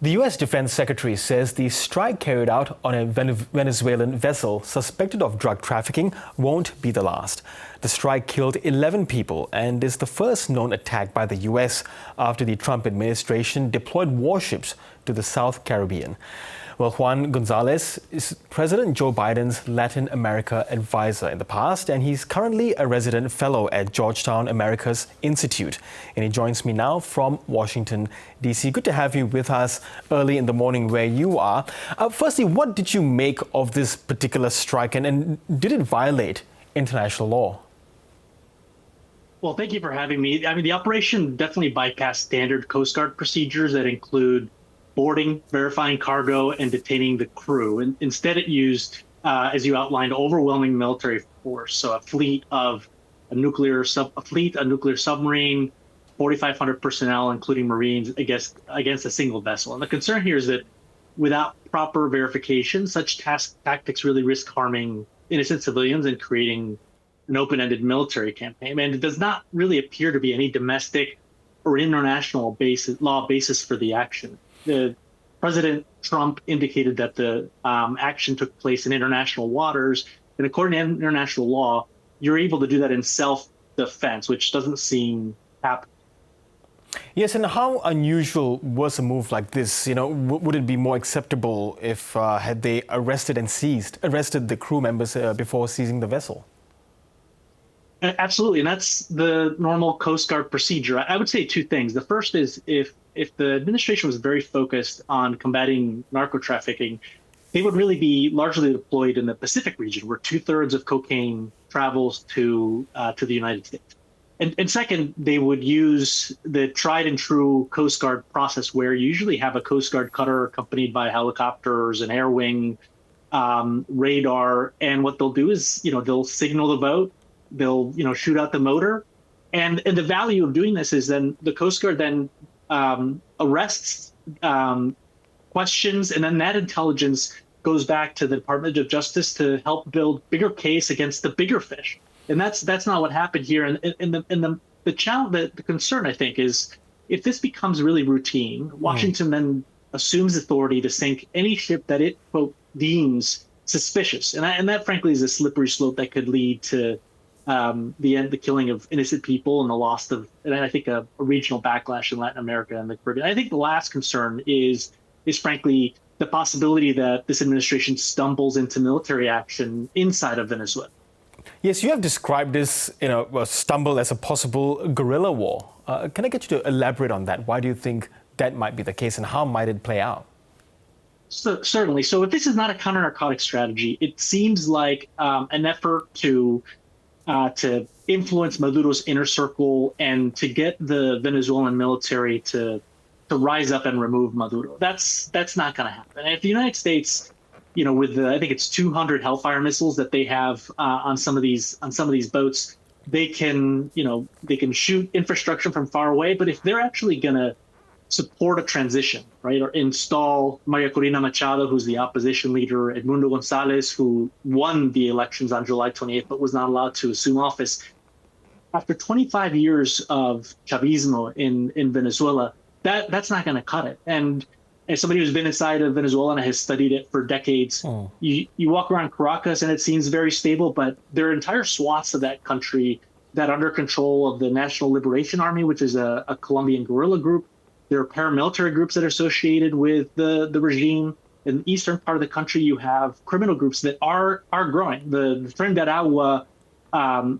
The U.S. Defense Secretary says the strike carried out on a Venezuelan vessel suspected of drug trafficking won't be the last. The strike killed 11 people and is the first known attack by the U.S. after the Trump administration deployed warships to the South Caribbean. Well, Juan Gonzalez is President Joe Biden's Latin America advisor in the past, and he's currently a resident fellow at Georgetown Americas Institute. And he joins me now from Washington, D.C. Good to have you with us early in the morning where you are. Firstly, what did you make of this particular strike, and did it violate international law? Well, thank you for having me. I mean, the operation definitely bypassed standard Coast Guard procedures that include boarding, verifying cargo, and detaining the crew. And instead, it used, as you outlined, overwhelming military force. So a nuclear submarine, 4,500 personnel, including Marines, against a single vessel. And the concern here is that without proper verification, such tactics really risk harming innocent civilians and creating an open-ended military campaign. And it does not really appear to be any domestic or international law basis for the action. President Trump indicated that the action took place in international waters, and according to international law, you're able to do that in self-defense, which doesn't seem happening. Yes, and how unusual was a move like this? You know, would it be more acceptable if had they arrested the crew members before seizing the vessel? Absolutely, and that's the normal Coast Guard procedure. I would say two things. The first is if the administration was very focused on combating narco trafficking, they would really be largely deployed in the Pacific region, where 2/3 of cocaine travels to the United States. And second, they would use the tried and true Coast Guard process, where you usually have a Coast Guard cutter accompanied by helicopters, an air wing, radar, and what they'll do is, they'll signal the boat. They'll, shoot out the motor. And the value of doing this is then the Coast Guard then arrests, questions, and then that intelligence goes back to the Department of Justice to help build bigger case against the bigger fish. And that's not what happened here. And the challenge, the concern, I think, is if this becomes really routine, Washington then assumes authority to sink any ship that it, quote, deems suspicious. And that, frankly, is a slippery slope that could lead to the killing of innocent people and the loss of, and I think, a regional backlash in Latin America and the Caribbean. I think the last concern is frankly the possibility that this administration stumbles into military action inside of Venezuela. Yes, you have described this, stumble as a possible guerrilla war. Can I get you to elaborate on that? Why do you think that might be the case, and how might it play out? So, certainly. So if this is not a counter-narcotics strategy, it seems like an effort to influence Maduro's inner circle and to get the Venezuelan military to rise up and remove Maduro. That's not going to happen. And if the United States, with I think it's 200 Hellfire missiles that they have on some of these boats, they can shoot infrastructure from far away. But if they're actually going to support a transition, right, or install Maria Corina Machado, who's the opposition leader, Edmundo Gonzalez, who won the elections on July 28th but was not allowed to assume office. After 25 years of Chavismo in Venezuela, that's not going to cut it. And as somebody who's been inside of Venezuela and has studied it for decades, you walk around Caracas and it seems very stable, but there are entire swaths of that country that are under control of the National Liberation Army, which is a Colombian guerrilla group. There are paramilitary groups that are associated with the regime. In the eastern part of the country, you have criminal groups that are growing. The Tren de Aragua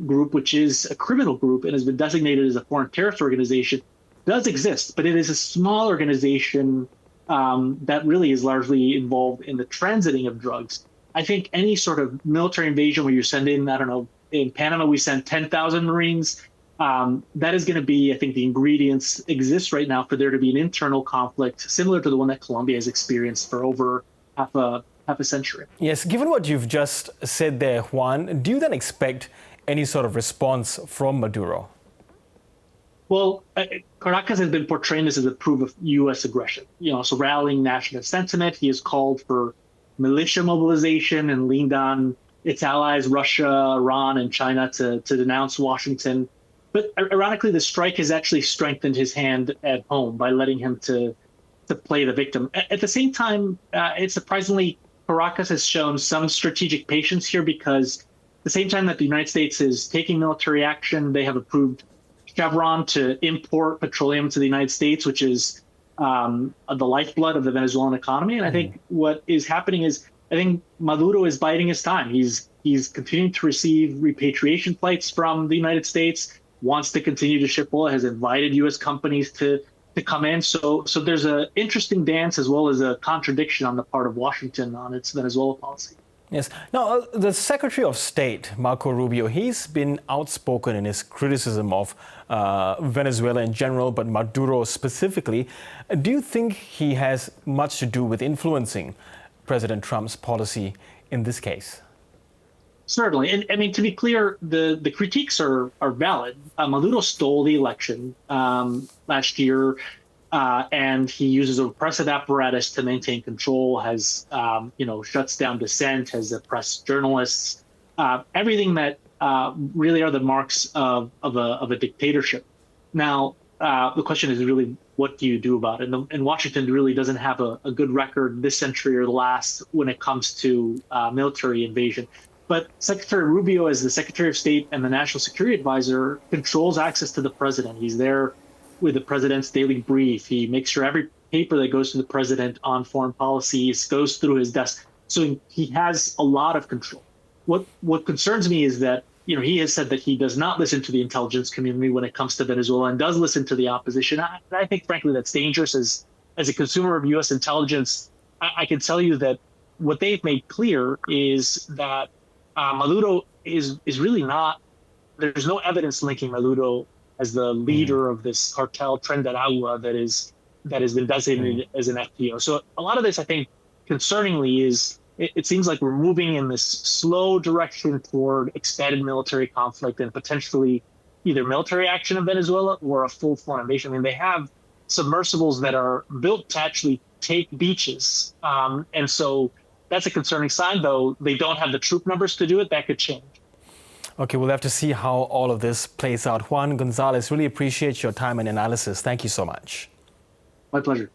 group, which is a criminal group and has been designated as a foreign terrorist organization, does exist, but it is a small organization that really is largely involved in the transiting of drugs. I think any sort of military invasion where you send in, I don't know, in Panama, we sent 10,000 Marines. That is going to be, I think, the ingredients exist right now for there to be an internal conflict similar to the one that Colombia has experienced for over half a century. Yes, given what you've just said there, Juan, do you then expect any sort of response from Maduro? Well, Caracas has been portraying this as a proof of U.S. aggression, so rallying national sentiment. He has called for militia mobilization and leaned on its allies, Russia, Iran, and China, to denounce Washington. But ironically, the strike has actually strengthened his hand at home by letting him to to play the victim. At the same time, it's surprisingly, Caracas has shown some strategic patience here because at the same time that the United States is taking military action, they have approved Chevron to import petroleum to the United States, which is the lifeblood of the Venezuelan economy. And I think what is happening is I think Maduro is biding his time. He's continuing to receive repatriation flights from the United States, wants to continue to ship oil, has invited U.S. companies to come in. So there's an interesting dance as well as a contradiction on the part of Washington on its Venezuela policy. Yes. Now, the Secretary of State, Marco Rubio, he's been outspoken in his criticism of Venezuela in general, but Maduro specifically. Do you think he has much to do with influencing President Trump's policy in this case? Certainly. And I mean, to be clear, the critiques are valid. Maduro stole the election last year, and he uses a repressive apparatus to maintain control, has, shuts down dissent, has oppressed journalists, everything that really are the marks of a dictatorship. Now, the question is really, what do you do about it? And Washington really doesn't have a good record this century or the last when it comes to military invasion. But Secretary Rubio, as the Secretary of State and the National Security Advisor, controls access to the president. He's there with the president's daily brief. He makes sure every paper that goes to the president on foreign policies goes through his desk. So he has a lot of control. What concerns me is that, he has said that he does not listen to the intelligence community when it comes to Venezuela and does listen to the opposition. I think, frankly, that's dangerous. As a consumer of U.S. intelligence, I can tell you that what they've made clear is that Maduro is really not, there's no evidence linking Maduro as the leader of this cartel Tren de Agua that has been designated as an FPO. So a lot of this, I think, concerningly, is it seems like we're moving in this slow direction toward expanded military conflict and potentially either military action in Venezuela or a full foreign invasion. I mean, they have submersibles that are built to actually take beaches. And so that's a concerning sign, though they don't have the troop numbers to do it. That could change. Okay, we'll have to see how all of this plays out. Juan Gonzalez, really appreciate your time and analysis. Thank you so much. My pleasure.